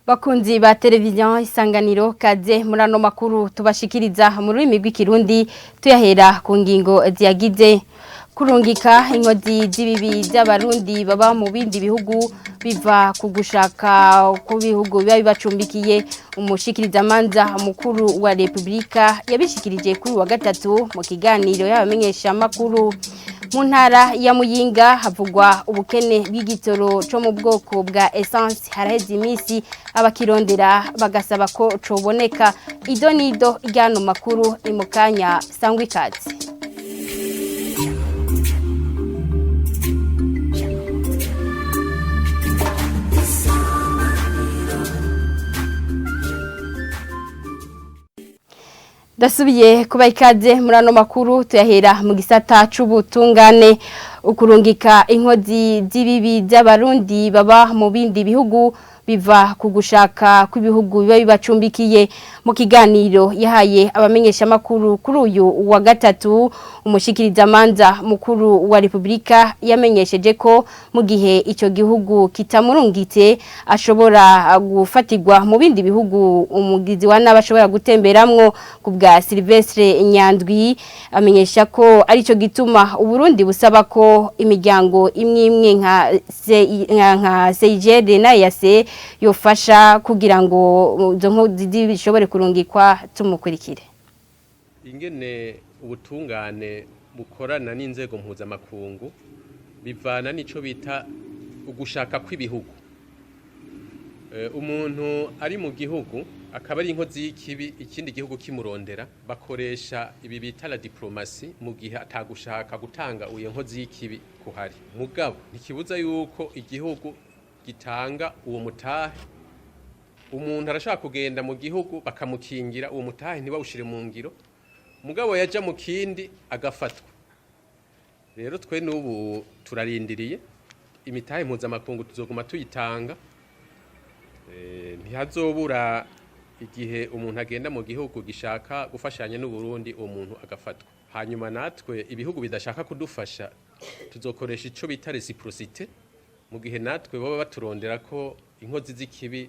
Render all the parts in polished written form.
Bakunzi ba televiziyo isanganiro kaze muri ano makuru tubashikiriza mu rurimi rw'ikirundi tuyahera ku ngingo ziyagize kurungika inkozi z'ibibi by'abarundi baba mu bindi bihugu biva ku gushaka ku bihugu biba bibacumbikiye umushikirizamanza mukuru wa Republika yabishikirije kuri wa gatatu mu kiganiro y'abamenyesha makuru mu ntara ya Muyinga havugwa ubukene bw'igitoro cyo mu bwoko bwa essence haraheze iminsi abakirondera bagasaba ko coboneka idonido ryano makuru ni mukanya sangwa ikaze. Dasubiye kuba ikaze muri ano makuru tuyahera mu gisata c'ubutungane ukurungika inkozi z'ibibi by'abarundi baba mu bindi bihugu biva ku gushaka kw'ibihugu biba bibacumbikiye mu kiganiro yahaye abamenyesha makuru kuri uyu wa gatatu umushikirizamanza mukuru wa Republika yamenyesheje ko mu gihe ico gihugu kitamurungitse ashobora gufatirwa mu bindi bihugu umugizi wa nabashobora gutemberamwo kubwa Silvestre Nyandwi amenyesha ko arico gituma uburundi busaba ko imiryango imwe nka CIGD na yase yofasha kugira ngo zonko zishobore kurungikwa tumukurikire ingene ubutungane bukorana n'inzego mpuzamakungu bivana nico bita ugushaka kw'ibihugu umuntu ari mu gihugu akaba ari inkozi y'ikibi ikindi gihugu kimurondera bakoresha ibi bita la diplomasi mu gihe atagushaka gutanga uyo nkozi y'ikibi kuhari mugabo ntikibuza yuko igihugu gitanga uwo mutahe umuntu arashaka kugenda mu gihugu bakamukingira uwo mutahe ntibawushire mu ngiro mugabo yaja mu kindi agafatwa rero twe n'ubu turarindiriye imitahe mpuzamakungu tuzoguma tuyitanga ntihazobura igihe umuntu agenda mu gihugu gishaka gufashanya n'Uburundi uwo muntu agafatwa hanyuma natwe ibihugu bidashaka kudufasha tuzokoresha ico bita reciprocité mu gihe natwe baba baturondera ko inkozi z'ikibi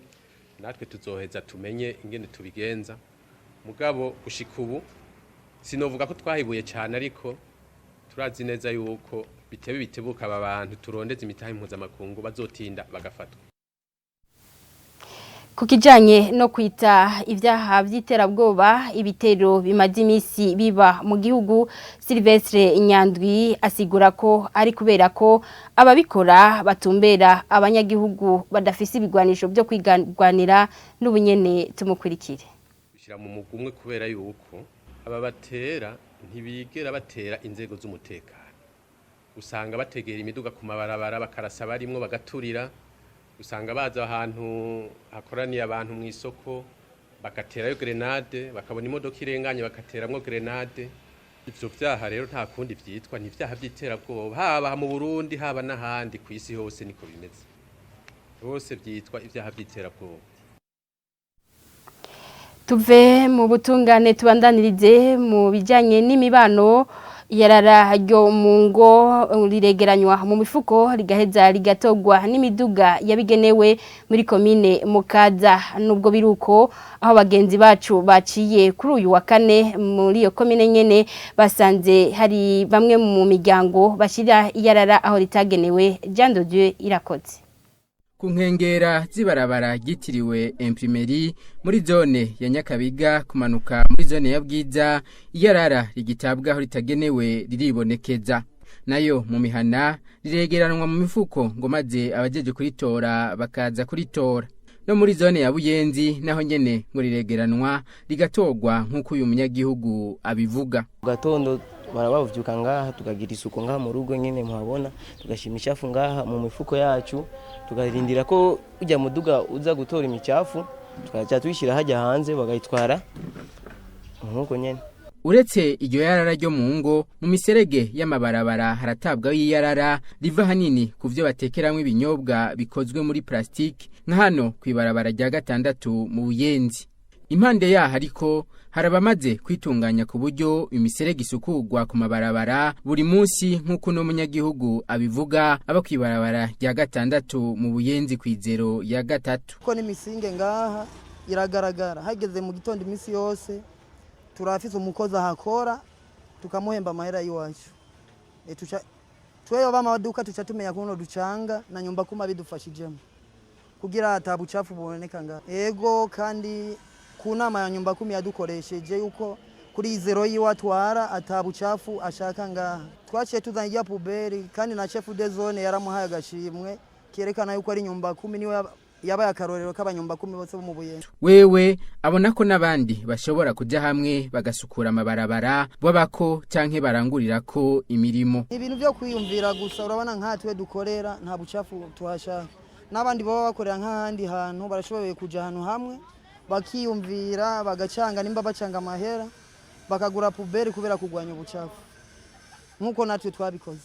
natwe tuzoheza tumenye ingene tubigenza mugabo gushika ubu sinovuga ko twahibuye cyane ariko turazi neza yuko bitebuka aba bantu turondeze imitahe mpuzamakungu bazotinda bagafatwa Kukijanye no kwita ibyaha by'iterabwoba ibitero bimaze imisi biba mu gihugu Silvestre Nyandwi asigura ko ari kubera ko ababikora batumbera abanyagihugu badafise ibigwanisho byo kwigwanira n'ubunyene tumukurikire bishira mu mugumwe kubera yuko aba batera ntibigera batera inzego z'umutekano usanga bategera imiduga ku mabarabara bakarasa barimwo bagaturira usanga baza ahantu hakoraniye abantu mu isoko bakaterayo grenade bakabona imodoka irenganye bakateramwo grenade ivyo vyaha rero nta kundi vyitwa ni vyaha by'iterabwoba haba mu Burundi haba n'ahandi ku isi hose niko bimeze bose vyitwa ivyaha by'iterabwoba tuve mu butungane tubandanirize mu bijanye n'imibano yarara ryo mu ngo riregeranywa mu mifuko rigaheza rigatogwa n'imiduga yabigenewe muri komine Mukaza nubwo biruko aho bagenzi bacu baciye kuri uyu wa kane muri iyo komine nyene basanze hari bamwe mu miryango bashira yarara aho ritagenewe Jean de Dieu irakoze ku nkengera zibarabara gitiriwe imprimerie muri zone ya Nyakabiga kumanuka muri zone ya Bwiza iyarara rigitabwaho ritagenewe riribonekeza nayo mu mihana riregeranwa mu mifuko ngo maze abajeje kuritora bakaza kuritora no muri zone ya Buyenzi naho nyene ngo riregeranwa rigatogwa nk'uko uyu munyagihugu abivuga gatondo barabavuka ngaha tukagira isuku ngaha mu rugo nyene muhabona tugashima icafu ngaha mu mifuko yacu tukarindira ko ujya muduga uza gutora imicafu tukaja tuyishira hajya hanze bagayitwara nkuko nyene uretse iryo yarara ryo mu ngo mu miserege y'amabarabara haratabwa y'iyarara riva hanini ku byo batekeramwe ibinyobwa bikozwe muri plastiki nka hano kwibarabara rya gatandatu mu Buyenzi impande yaho ariko harabamaze kwitunganya ku buryo imiserege isukugwa ku mabarabara buri munsi nk'uko no munyagihugu abivuga aba kwibarabara rya 6 mu Buyenzi kwizero ya 3 ko n'imisinge ngaha iragaragara hageze mu gitondo imisi yose turafise umukozi ahakora tukamuhemba amahera yiwacu tweyo bamaduka tuca tumenya kuno ducanga na nyumba kuma bidufashijemo kugira atabucafu buboneka ngaha ego kandi ku nama ya nyumba kumi yadukoresheje yuko kuri zero yiwatwara atabucafu ashaka ngaha twaciye tuzanye ya puberi kandi na chef de zone yaramuhaye agashimwe kerekana yuko ari nyumba kumi niwe yabaye akarorero k'abanyumba kumi bose mu Buyenzi. Wewe abona ko nabandi bashobora kujya hamwe bagasukura amabarabara babako canke barangurira ko imirimo. Ibintu byo kwiyumvira gusa urabona nkatwe dukorera nta bucafu tuhashaka. Nabandi baba bakorera nk'ahandi hantu barashoboye kuja ahantu hamwe bakiyumvira bagacanga nimba bacanga amahera bakagura puberi kubera kugwanya ubucafu. Nkuko natwe twabikoze.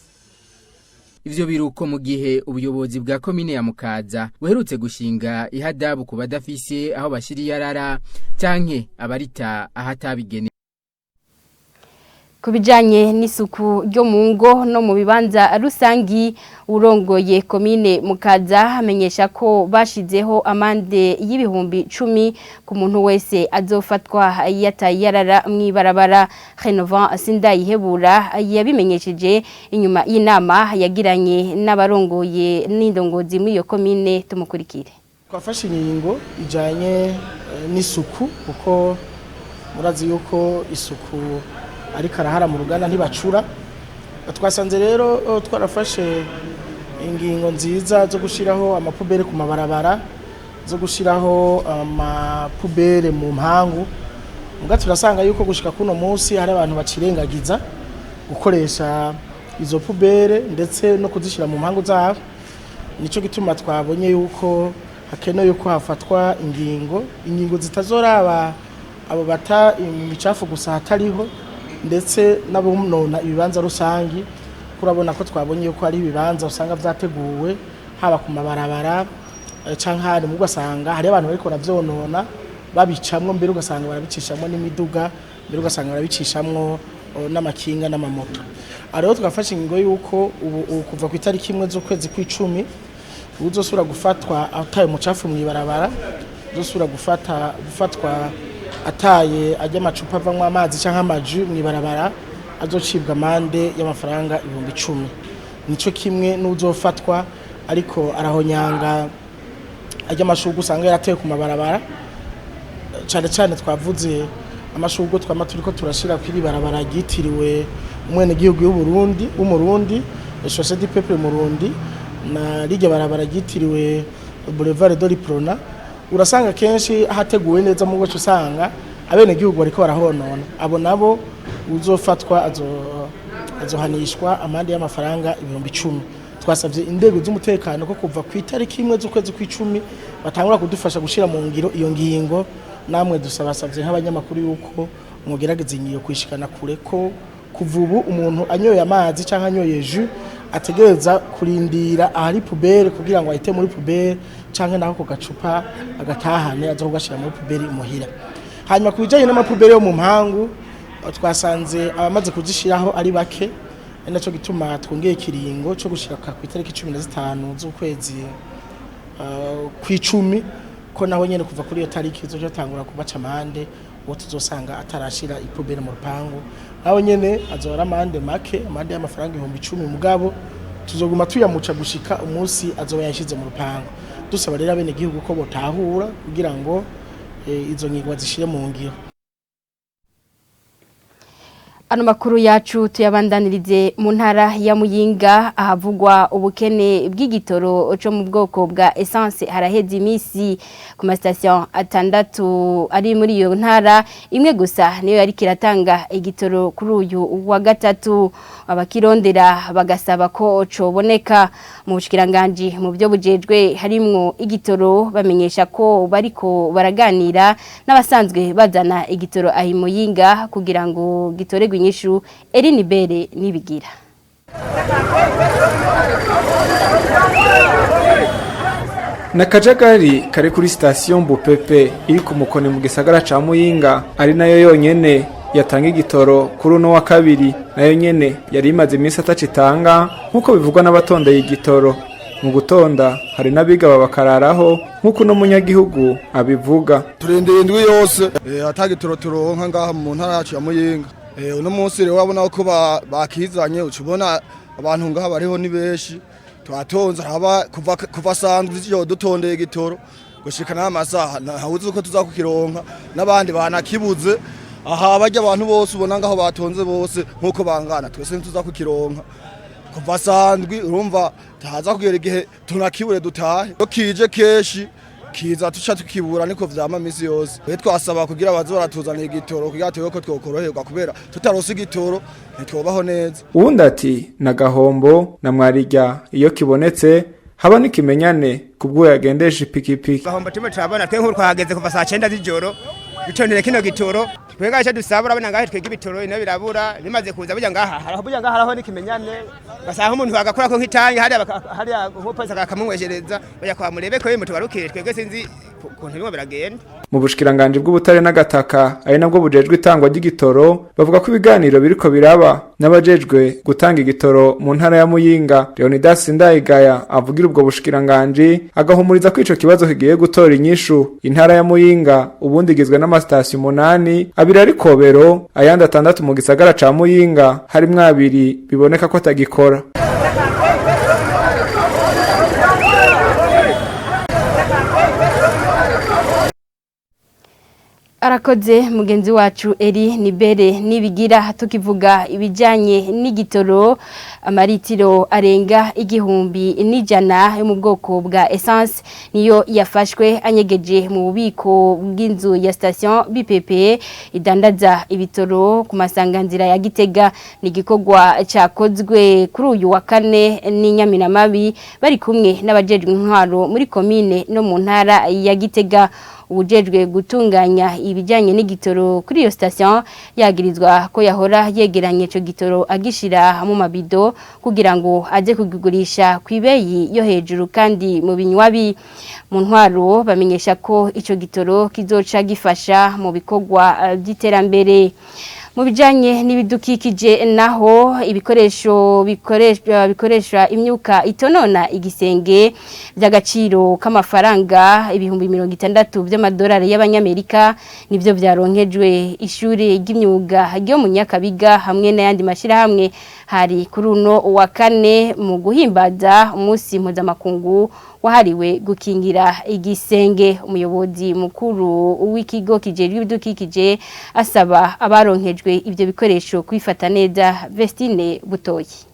Ivyo biruko mu gihe ubuyobozi bwa komine ya Mukaza buherutse gushinga ihadabu ku badafise aho bashiri yarara canke abarita ahatabigene. Kubijanye n'isuku ryo mu ngo no mu bibanza rusangi urongoye komine Mukaza hamenyesha ko bashizeho amande y'ibihumbi 10 ku muntu wese azofatwa yatayarara mwibarabara Renovant Sindayihebura yabimenyesheje inyuma y'inama yagiranye n'abarongoye n'indongozi muri iyo komine tumukurikire. Twafashe ingingo ijanye n'isuku kuko murazi yuko isuku ariko arahara mu ruganda ntibacura twasanze rero twarafashe ingingo nziza zo gushiraho amapubere ku mabarabara zo gushiraho amapubere mu mpangu muga turasanga yuko gushika kuno munsi hari abantu bacirengagiza gukoresha izo pubere ndetse no kuzishira mu mpangu zabo nico gituma twabonye yuko hakenewe yuko hafatwa ingingo zitazoraba abo bata imicafu gusa hatariho ndetse nabonona ibibanza rusangi kurabona ko twabonye yuko ari ibibanza usanga vyateguwe haba ku mabarabara canke hari mu gasanga hari abantu bariko ravyonona babicamwe mbere ugasanga barabicishamwe n'imiduga mbere ugasanga barabicishamwe n'amakinga n'amamoto ariho twafashe ingingo yuko ubu kuva ku itariki 1 z'ukwezi kw'icumi uzosura gufatwa ataye umucafu mwibarabara uzosura gufatwa ataye ajya amacupa avamwe amazi canke amaju mwibarabara azocibwa amande y'amafaranga 10,000 nico kimwe n'uzofatwa ariko arahonyanga ajya amashurwe usanga yarateye ku mabarabara cyane twavuze amashurwe twamaturiko turashira kuri barabara gitiriwe umwene gihugu w'Umurundi Chaussée du Peuple Murundi na rige barabara gitiriwe Boulevard de l'Iprona urasanga kenshi hateguwe neza mu gwacu usanga abene gihugu bariko barahonona abo nabo uzofatwa azohanishwa amande y'amafaranga 10,000 twasavye indego z'umutekano ko kuva ku itariki 1 z'ukwezi kw'icumi batangura kudufasha gushira mu ngiro iyo ngingo namwe dusabasavye nk'abanyamakuru yuko mugerageza inyiyo kwishikana kure ko kuva ubu umuntu anyoye amazi canke anyoye jus ategereza kurindira ahari pubere kugira ngo ahite muri pubere canke naho ko gacupa agatahane aza kugashira muri pubere imuhira hanyuma kubijanye n'amapubere yo mu mpangu twasanze abamaze kuzishiraho ari bake naco gituma twongeye kiringo cyo gushika ku itariki 15 z'ukwezi kw'icumi ko naho nyene kuva kuri iyo tariki zozotangura kubaca amande uwo tuzosanga atarashira ipubere mu rupangu naho nyene azora amande make amande y'amafaranga 10,000 mugabo tuzoguma tuyamuca gushika umunsi azoba yashize mu rupangu dusaba rero abene gihugu ko botahura kugira ngo izo ngingo zishire mu ngiro. Ano makuru yacu tuyabandanirize mu ntara ya Muyinga ahavugwa ubukene bw'igitoro cyo mu bwoko bwa essence haraheze imisi ku ma station atandatu ari muri iyo ntara imwe gusa niyo yari kiratanga igitoro kuri uyu wa gatatu abakirondera bagasaba ko coboneka mu bushikiranganje mu byo bujejwe harimwo igitoro bamenyesha ko bariko baraganira n'abasanzwe bazana igitoro ahi Muyinga kugira ngo gitorerwe inyishu Eline Bere nibigira na kajagari kari kuri station Bupepe iri ku mukoni mu gisagara ca Muyinga ari nayo yonyene yatanga igitoro kuri uno wa kabiri nayo nyene yari imaze iminsi atacitanga nkuko bivugwa n'abatondeye igitoro mu gutonda hari nabiga babakararaho nkuko no munyagihugu abivuga turendeye indwi yose atagitoro turonka ngaha mu ntara yacu ya Muyinga uno munsi rero wabona ko bakizanye ucubona abantu ngaha bariho ni benshi twatonze haba kuva sandwi zyo dutondeye igitoro gushikana amasaha ntawuzi uko tuzakukironka nabandi banakibuze aha bajya abantu bose ubona ngaho batonze bose nkuko bangana twese ntituzakukironka kuva sandwi urumva taza kugera igihe tunakibure dutahe kije keshi kiza tuca tukibura niko vyama misi yose twasaba kugira abazi baratuzana igitoro kugira tuwe ko twokoroherwa kubera tutarose igitoro ntitwobaho neza ubundi ati na gahombo na mwarirya iyo kibonetse haba nikimenyane kubwo yagendesha ipikipiki gahombo timwe turabona twe nkuru twahageze kuva saa 9 z'ijoro bitondere kino gitoro twega cyo dusabura abana ngahe twega ibitoro ino birabura bimaze kuza burya ngaha haraho nikimenyane gasaha umuntu bagakora ko nk'itangi hari nk'upoza akakamwejereza bajya kwa murebe ko mutugarukire twege sinzi kuntu bimwe biragenda mu bushikiranganje bw'ubutare n'agataka ari nabwo bujejwe itangwa ry'igitoro bavuga ko ibiganiro biriko biraba n'abajejwe gutanga igitoro mu ntara ya Muyinga Leonidas Ndayigaya avugira ubwo bushikiranganje agahumuriza ko ico kibazo kigiye gutora inyishu intara ya Muyinga ubundi igizwe n'amastation 8 abiri ari Kobero ayandi 6 mu gisagara ca Muyinga harimwo 2 biboneka ko atagikora Arakoze mugenzi wacu Eri Nibere nibigira tukivuga ibijanye n'igitoro amaritiro arenga igihumbi n'ijana yo mu bwoko bwa essence niyo yafashwe anyegeje mu bubiko bw'inzu ya station BPP idandaza ibitoro ku masanganzira ya Gitega ni gikorwa cyakozwe kuri uyu wa kane ni Nyaminamabi bari kumwe n'abajejwe intwaro muri commune no mu ntara ya Gitega ubujejwe gutunganya ibijyanye n'igitoro kuri iyo station yagirizwa ko yahora yegeranye ico gitoro agishira mu mabido kugira ngo aje kugigurisha kwibeyi yo hejuru kandi mu binywabi mu ntwaro bamenyesha ko ico gitoro kizoca gifasha mu bikorwa by'iterambere mu bijanye n'ibidukikije naho ibikoresho bikoresha imyuka itonona igisenge by'agaciro k'amafaranga ibihumbi 60 by'amadolari y'abanyamerika nivyo vyaronkejwe ishuri ry'imyuga ryo mu Nyakabiga hamwe n'ayandi mashira hamwe hari kuri uno wa kane mu guhimbaza umunsi mpuzamakungu wahariwe gukingira igisenge umuyobozi mukuru w'ikigo kijejwe ibidukikije asaba abaronkejwe ibyo bikoresho kwifata neza Vestine Butoyi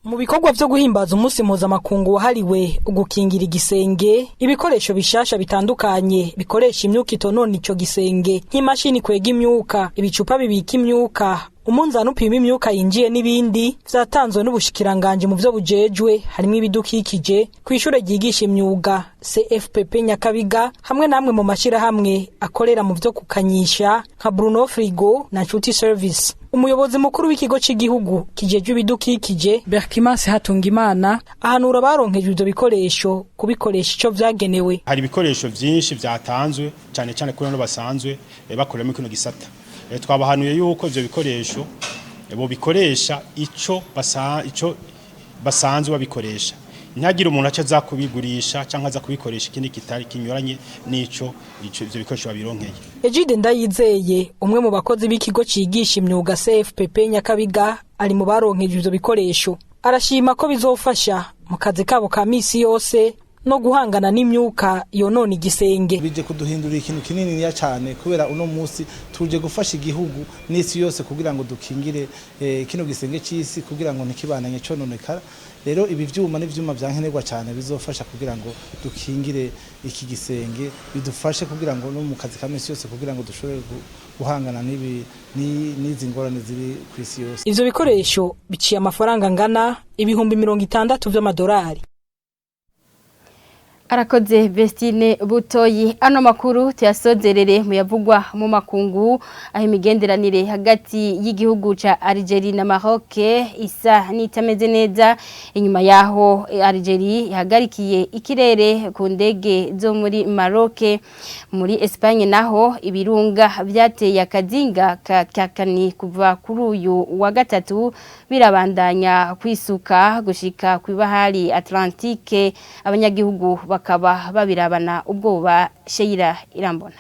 mu bikorwa byo guhimbaza umunsi mpuzamakungu wahariwe gukingira igisenge ibikoresho bishasha bitandukanye bikoresha imyuka itonona ico gisenge nk'imashini kwega imyuka ibicupa bibika imyuka umunzani upima imyuka yinjiye n'ibindi vyatanzwe n'ubushikiranganje mu byo bujejwe harimo ibidukikije kwishure ryigisha imyuga CFPP Nyakabiga hamwe namwe mu mashira hamwe akorera mu byo kukanyisha nka Bruno Frigo na Nshuti Service. Umuyobozi mukuru w'ikigo cy'igihugu kijejwe ibidukikije Berkimanse Hatungimana ahanura baronkejwe ibyo bikoresho kubikoresha ico vyagenewe. Hari ibikoresho byinshi byatanzwe cyane cyane kuri no basanzwe bakoramo kino gisata. Twabahanuye yuko ivyo bikoresho bo bikoresha ico basanzwe babikoresha ntagira umuntu aca za kubigurisha canka za kubikoresha ikindi kitari kinyuranye nico ivyo bikoresho babironkeye. Ejide Ndayizeye umwe mu bakozi b'ikigo cigisha imyuga CFPP Nyakabiga ari mu baronkeje ivyo bikoresho arashima ko bizofasha mu kazi kabo ka misi yose no guhangana n'imyuka yonona igisenge. Bije kuduhindura ikintu kinini ya cyane kubera uno munsi tuje gufasha igihugu n'isi yose kugira ngo dukingire kino gisenge cy'isi kugira ngo ntikibananye cononekara. Rero ibi vyuma n'ivyuma byankenerwa cyane bizofasha kugira ngo dukingire iki gisenge bidufashe kugira ngo no mu kazi ka misi yose kugira ngo dushobore guhangana n'izi ngorane ziri ku isi yose. Ivyo bikoresho biciye amafaranga ngana ibihumbi 60 by'amadolari. Arakoze Vestine Butoyi ano makuru tuyasozerere muyavugwa mu makungu aho imigenderanire hagati y'igihugu ca Algeria na Maroc isa nitameze neza inyuma yaho Algeria ihagarikiye ikirere ku ndege zo muri Maroc muri Espagne naho ibirunga byateye akazinga kakani kuva kuri uyu wa gatatu birabandanya kwisuka gushika kwibahari Atlantique abanyagihugu bakaba babirabana ubwoba Sheila Irambona.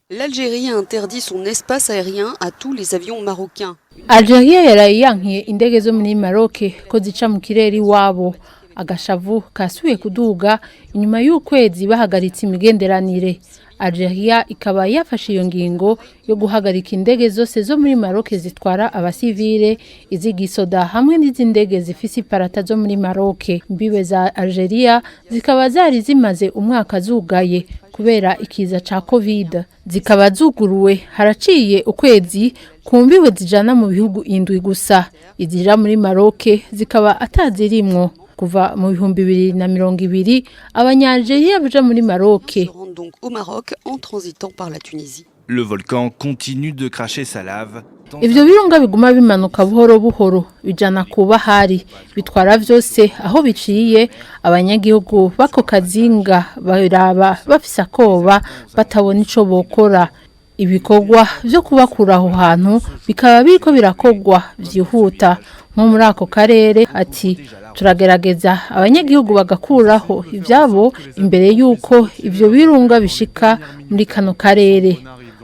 L'Algérie a interdit son espace aérien à tous les avions marocains. Algeria yarayankiye indege zo muri Maroc ko zica mu kirere iwabo agashavu kasuye kuduga inyuma y'ukwezi bahagaritse imigenderanire. Algeria ikaba yafashe iyo ngingo yo guhagarika indege zose zo muri Maroc zitwara abasivile izigisoda hamwe n'izindege zifise iparata zo muri Maroc. Imbibe za Algeria zikaba zari zimaze umwaka zugaye kubera ikiza ca Covid. Zikaba zuguruwe haraciye ukwezi kumbiwe zijana mu bihugu indwi gusa. Izira muri Maroc zikaba atazirimwo. Kuva mu 2020 abanya-Algeria baja muri Maroc. Donc au Maroc en transitant par la Tunisie. Le volcan continue de cracher sa lave. Ivyo birunga biguma bimanuka buhoro buhoro bijana kuba hari bitwara vyose aho biciye abanyagihugu bako kazinga baraba bafisa koba batabona ico bokora. Ibikorwa vyo kubakura aho hantu bikaba biriko birakogwa vyihuta nko muri ako karere ati turagerageza abanyagihugu bagakuraho ivyabo imbere yuko ivyo birunga bishika muri kano karere.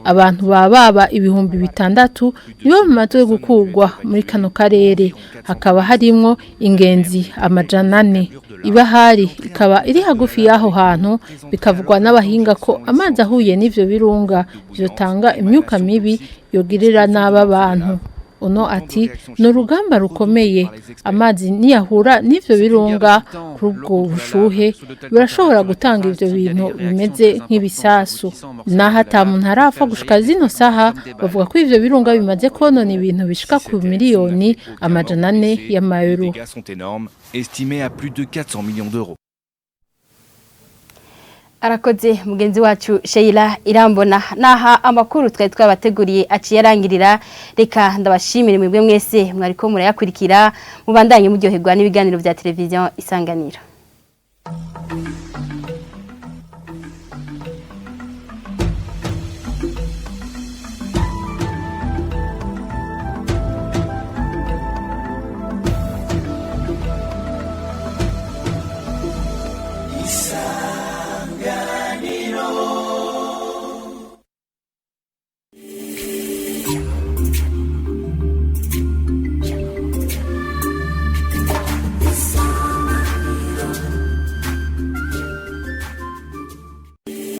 Abantu baba ibihumbi 6 nibo bamaze gukurwa muri kano karere hakaba harimwo ingenzi amajana 4 ibahari ikaba iri hagufi yaho hantu bikavugwa n'abahinga ko amazi ahuye n'ivyo birunga byotanga imyuka mibi yogirira n'aba bantu. Uno ati no rugamba rukomeye amazi niyahura n'ivyo birunga kurubwo bushuhe birashobora gutanga ivyo bintu bimeze nk'ibisasu naho atamuntu arapfa gushika zino saha bavuga ko ivyo birunga bimaze konona ibintu bishika ku miliyoni amajana 4 y'amayero. Les dégâts sont énormes, estimés à plus de 400 millions d'euros. Arakoze mugenzi wacu Sheila Irambona naha amakuru twari twabateguriye aciye arangirira reka ndabashimire mwebwe mwese mwariko murayakurikira mubandanye muryoherwa n'ibiganiro bya televiziyo Isanganiro.